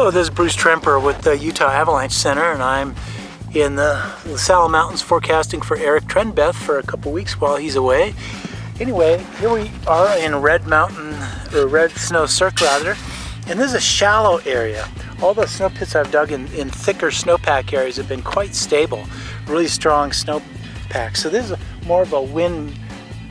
Hello, this is Bruce Tremper with the Utah Avalanche Center, and I'm in the LaSalle Mountains forecasting for Eric Trenbeth for a couple weeks while he's away. Anyway, here we are in Red Mountain, or Red Snow Cirque rather, and this is a shallow area. All the snow pits I've dug in thicker snowpack areas have been quite stable, really strong snowpack. So this is more of a wind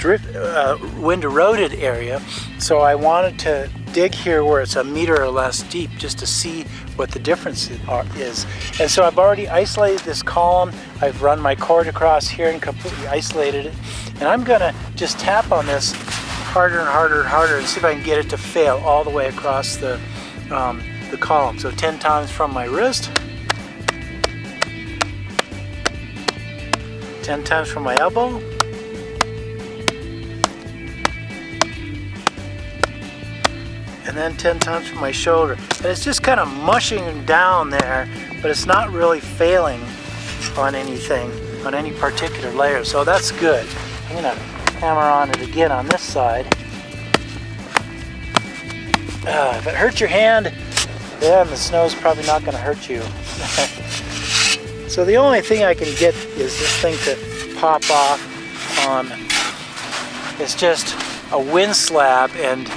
eroded area, so I wanted to dig here where it's a meter or less deep just to see what the difference is. And so I've already isolated this column. I've run my cord across here and completely isolated it, and I'm gonna just tap on this harder and harder and harder and see if I can get it to fail all the way across the column. So 10 times from my wrist, 10 times from my elbow, and then 10 times from my shoulder. And it's just kind of mushing down there, but it's not really failing on anything, on any particular layer, so that's good. I'm gonna hammer on it again on this side. If it hurts your hand, then the snow's probably not gonna hurt you. So the only thing I can get is this thing to pop off on, it's just a wind slab, and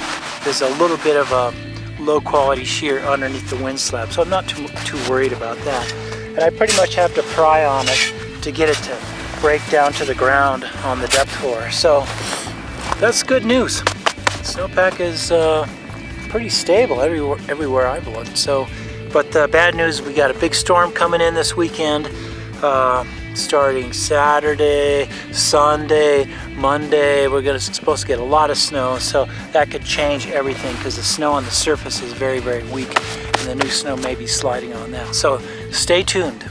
there's a little bit of a low quality shear underneath the wind slab, so I'm not too worried about that. And I pretty much have to pry on it to get it to break down to the ground on the depth floor. So that's good news. Snowpack is pretty stable everywhere I've looked. So, but the bad news, we got a big storm coming in this weekend. Starting Saturday, Sunday, Monday, we're supposed to get a lot of snow, so that could change everything because the snow on the surface is very, very weak, and the new snow may be sliding on that. So stay tuned.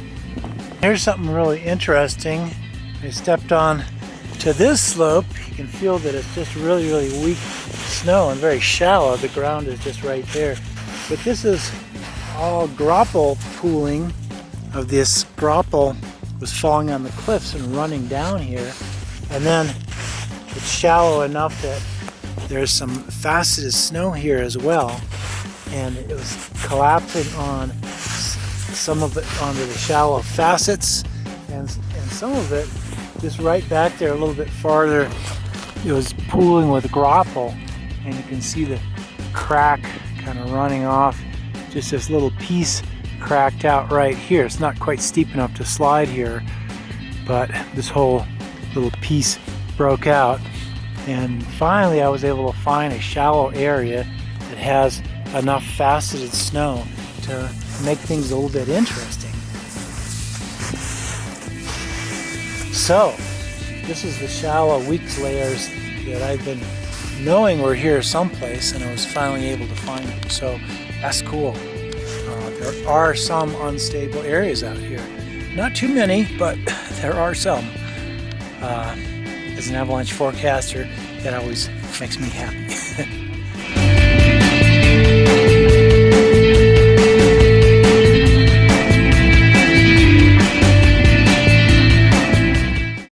Here's something really interesting. I stepped on to this slope. You can feel that it's just really, really weak snow and very shallow. The ground is just right there. But this is all grapple pooling of this grapple was falling on the cliffs and running down here, and then it's shallow enough that there's some faceted snow here as well, and it was collapsing on some of it onto the shallow facets, and some of it just right back there a little bit farther, it was pooling with grapple, and you can see the crack kind of running off, just this little piece cracked out right here. It's not quite steep enough to slide here, but this whole little piece broke out, and finally I was able to find a shallow area that has enough faceted snow to make things a little bit interesting. So this is the shallow weak layers that I've been knowing were here someplace, and I was finally able to find them, so that's cool. There are some unstable areas out here. Not too many, but there are some. As an avalanche forecaster, that always makes me happy.